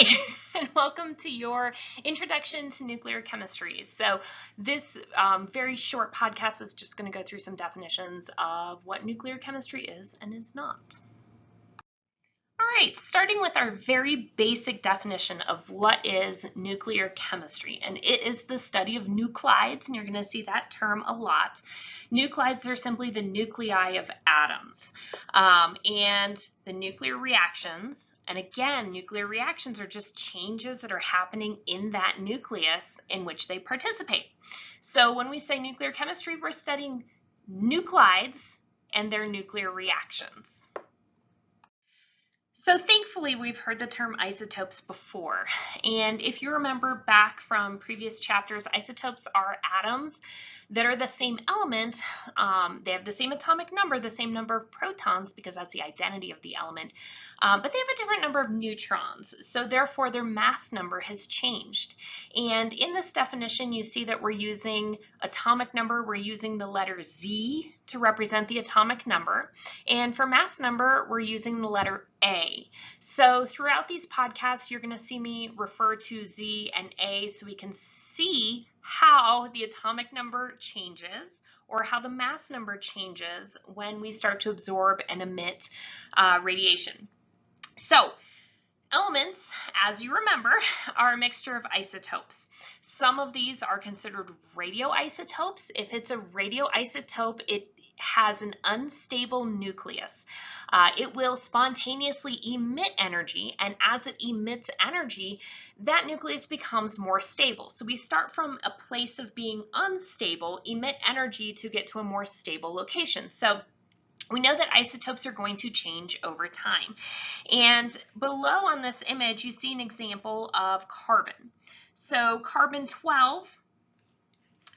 Hi, and welcome to your Introduction to Nuclear Chemistry. So this very short podcast is just going to go through some definitions of what nuclear chemistry is and is not. All right, starting with our very basic definition of what is nuclear chemistry, and it is the study of nuclides, and you're going to see that term a lot. Nuclides are simply the nuclei of atoms, and the nuclear reactions, and again, nuclear reactions are just changes that are happening in that nucleus in which they participate. So when we say nuclear chemistry, we're studying nuclides and their nuclear reactions. So thankfully, we've heard the term isotopes before. And if you remember back from previous chapters, isotopes are atoms that are the same element. They have the same atomic number, the same number of protons, because that's the identity of the element, but they have a different number of neutrons. So therefore, their mass number has changed. And in this definition, you see that we're using atomic number. We're using the letter Z to represent the atomic number. And for mass number, we're using the letter A. So throughout these podcasts, you're going to see me refer to Z and A so we can see how the atomic number changes or how the mass number changes when we start to absorb and emit radiation. So elements, as you remember, are a mixture of isotopes. Some of these are considered radioisotopes. If it's a radioisotope, it has an unstable nucleus. It will spontaneously emit energy, and as it emits energy, that nucleus becomes more stable. So we start from a place of being unstable, emit energy to get to a more stable location. So we know that isotopes are going to change over time. And below on this image, you see an example of carbon. So carbon 12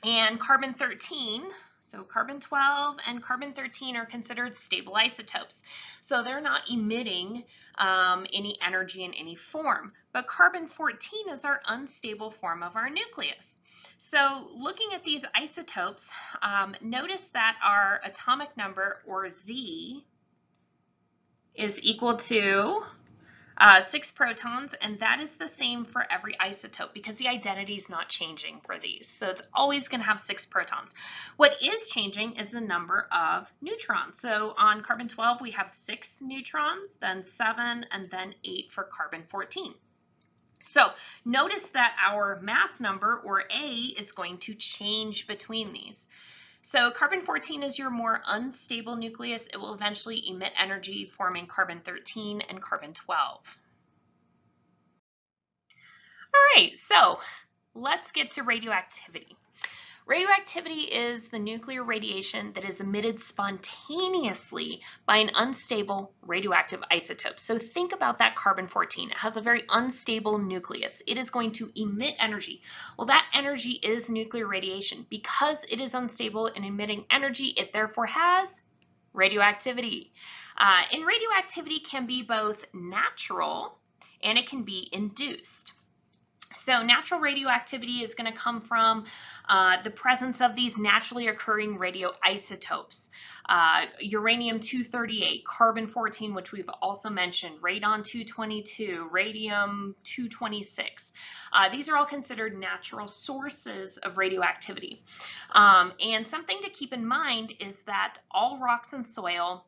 and carbon 13, so carbon 12 and carbon 13 are considered stable isotopes. So they're not emitting any energy in any form. But carbon 14 is our unstable form of our nucleus. So looking at these isotopes, notice that our atomic number, or Z, is equal to 6 protons, and that is the same for every isotope because the identity is not changing for these. So it's always going to have 6 protons. What is changing is the number of neutrons. So on carbon 12, we have 6 neutrons, then 7, and then 8 for carbon 14. So notice that our mass number, or A, is going to change between these. So carbon 14 is your more unstable nucleus. It will eventually emit energy, forming carbon 13 and carbon 12. All right, so let's get to radioactivity. Radioactivity is the nuclear radiation that is emitted spontaneously by an unstable radioactive isotope. So think about that carbon 14. It has a very unstable nucleus. It is going to emit energy. Well, that energy is nuclear radiation. Because it is unstable and emitting energy, it therefore has radioactivity. And radioactivity can be both natural and it can be induced. So natural radioactivity is going to come from the presence of these naturally occurring radioisotopes. Uranium-238, carbon-14, which we've also mentioned, radon-222, radium-226. These are all considered natural sources of radioactivity. And something to keep in mind is that all rocks and soil,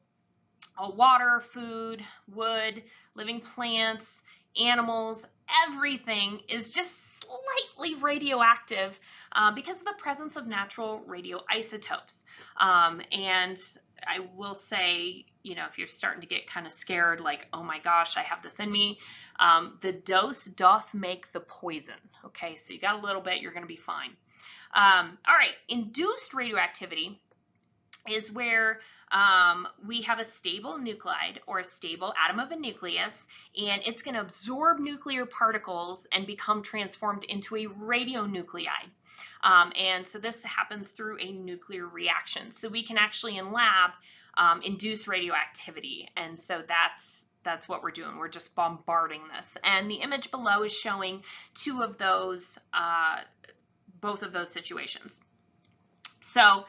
all water, food, wood, living plants, animals, everything is just slightly radioactive because of the presence of natural radioisotopes. And I will say, you know, if you're starting to get kind of scared, like, oh my gosh, I have this in me, the dose doth make the poison. Okay, so you got a little bit, you're going to be fine. All right, induced radioactivity is where we have a stable nuclide or a stable atom of a nucleus, and it's going to absorb nuclear particles and become transformed into a radionuclide. And so this happens through a nuclear reaction. So we can actually in lab induce radioactivity, and so that's what we're doing. We're just bombarding this. And the image below is showing two of those, both of those situations. So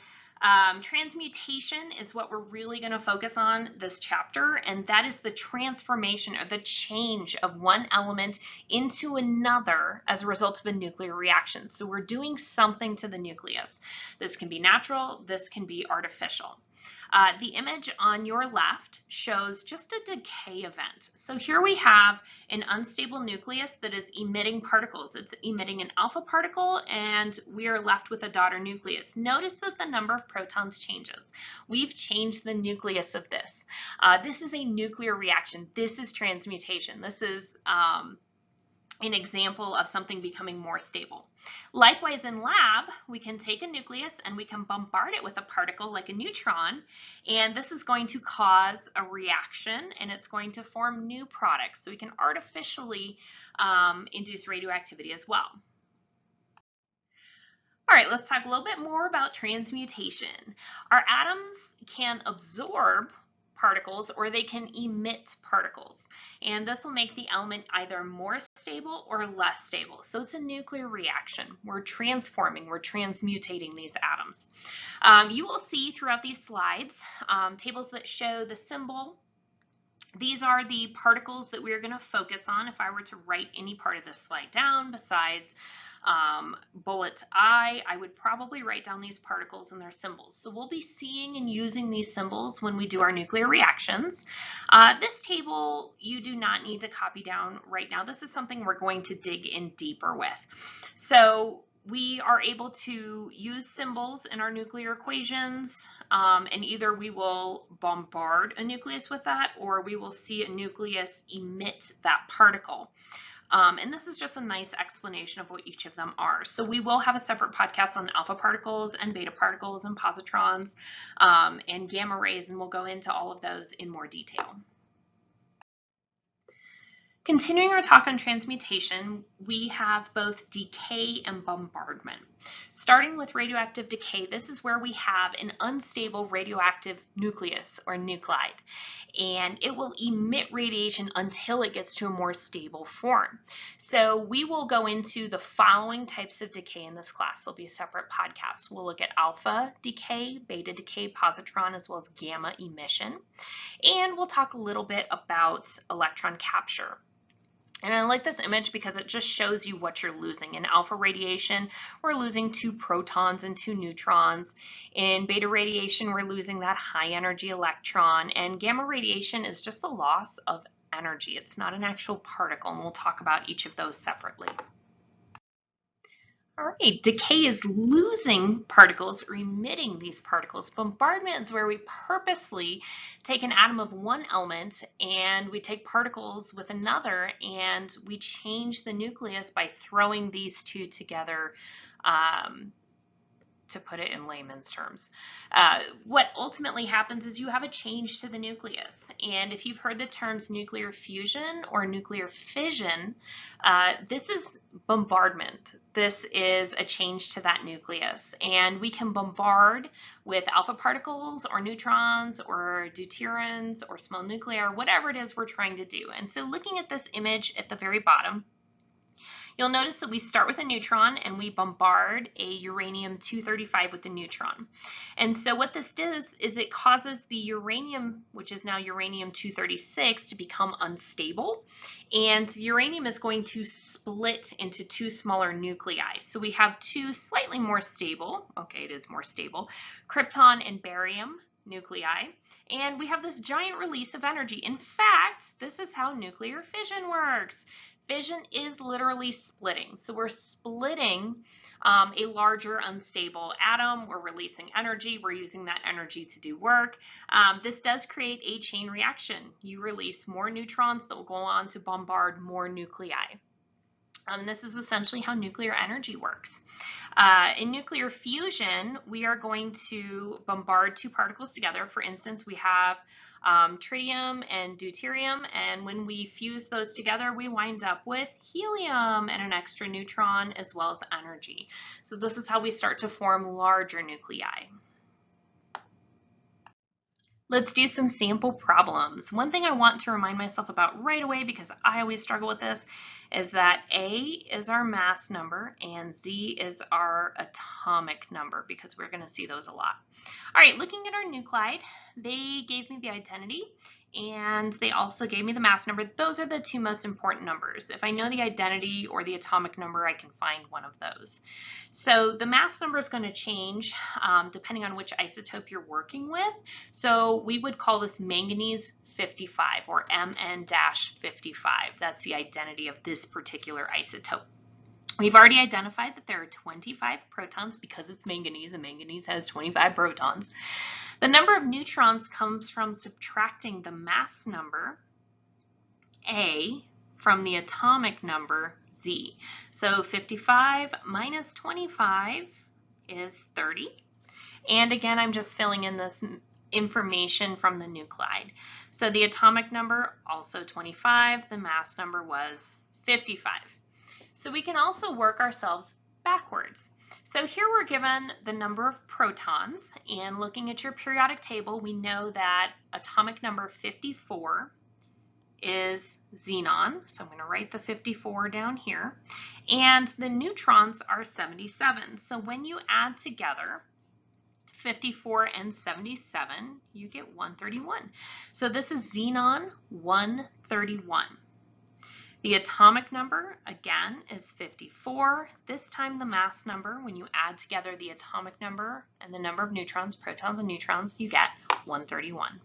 Transmutation is what we're really going to focus on this chapter, and that is the transformation or the change of one element into another as a result of a nuclear reaction. So we're doing something to the nucleus. This can be natural, this can be artificial. The image on your left shows just a decay event. So here we have an unstable nucleus that is emitting particles. It's emitting an alpha particle, and we are left with a daughter nucleus. Notice that the number of protons changes. We've changed the nucleus of this. This is a nuclear reaction. This is transmutation. This is an example of something becoming more stable. Likewise, in lab, we can take a nucleus and we can bombard it with a particle like a neutron, and this is going to cause a reaction and it's going to form new products. So we can artificially induce radioactivity as well. All right, let's talk a little bit more about transmutation. Our atoms can absorb particles or they can emit particles, and this will make the element either more stable or less stable. So it's a nuclear reaction. We're transforming, we're transmutating these atoms. You will see throughout these slides tables that show the symbol. These are the particles that we're going to focus on. If I were to write any part of this slide down besides bullet I would probably write down these particles and their symbols. So we'll be seeing and using these symbols when we do our nuclear reactions. This table you do not need to copy down right now. This is something we're going to dig in deeper with. So we are able to use symbols in our nuclear equations, and either we will bombard a nucleus with that or we will see a nucleus emit that particle. And this is just a nice explanation of what each of them are. So we will have a separate podcast on alpha particles and beta particles and positrons and gamma rays, and we'll go into all of those in more detail. Continuing our talk on transmutation, we have both decay and bombardment. Starting with radioactive decay, this is where we have an unstable radioactive nucleus or nuclide, and it will emit radiation until it gets to a more stable form. So we will go into the following types of decay in this class. There'll be a separate podcast. We'll look at alpha decay, beta decay, positron, as well as gamma emission, and we'll talk a little bit about electron capture. And I like this image because it just shows you what you're losing. In alpha radiation, we're losing 2 protons and 2 neutrons. In beta radiation, we're losing that high energy electron. And gamma radiation is just the loss of energy. It's not an actual particle, and we'll talk about each of those separately. All right, decay is losing particles or emitting these particles. Bombardment is where we purposely take an atom of one element and we take particles with another and we change the nucleus by throwing these two together, to put it in layman's terms. What ultimately happens is you have a change to the nucleus. And if you've heard the terms nuclear fusion or nuclear fission, this is bombardment. This is a change to that nucleus. And we can bombard with alpha particles or neutrons or deuteriums or small nuclei, or whatever it is we're trying to do. And so looking at this image at the very bottom, you'll notice that we start with a neutron and we bombard a uranium-235 with a neutron. And so what this does is it causes the uranium, which is now uranium-236, to become unstable. And the uranium is going to split into 2 smaller nuclei. So we have 2 slightly more stable, okay, it is more stable, krypton and barium nuclei. And we have this giant release of energy. In fact, this is how nuclear fission works. Fission is literally splitting. So we're splitting a larger unstable atom. We're releasing energy. We're using that energy to do work. This does create a chain reaction. You release more neutrons that will go on to bombard more nuclei. This is essentially how nuclear energy works. In nuclear fusion, we are going to bombard 2 particles together. For instance, we have tritium and deuterium, and when we fuse those together, we wind up with helium and an extra neutron as well as energy. So this is how we start to form larger nuclei. Let's do some sample problems. One thing I want to remind myself about right away, because I always struggle with this, is that A is our mass number and Z is our atomic number, because we're going to see those a lot. All right, looking at our nuclide, they gave me the identity and they also gave me the mass number. Those are the two most important numbers. If I know the identity or the atomic number, I can find one of those. So the mass number is going to change depending on which isotope you're working with. So we would call this manganese 55 or Mn-55. That's the identity of this particular isotope. We've already identified that there are 25 protons because it's manganese, and manganese has 25 protons. The number of neutrons comes from subtracting the mass number, A, from the atomic number, Z. So 55 minus 25 is 30. And again, I'm just filling in this information from the nuclide. So the atomic number, also 25. The mass number was 55. So we can also work ourselves backwards. So here we're given the number of protons, and looking at your periodic table, we know that atomic number 54 is xenon. So I'm going to write the 54 down here. And the neutrons are 77. So when you add together 54 and 77, you get 131. So this is xenon 131. The atomic number, again, is 54. This time the mass number, when you add together the atomic number and the number of neutrons, protons and neutrons, you get 131.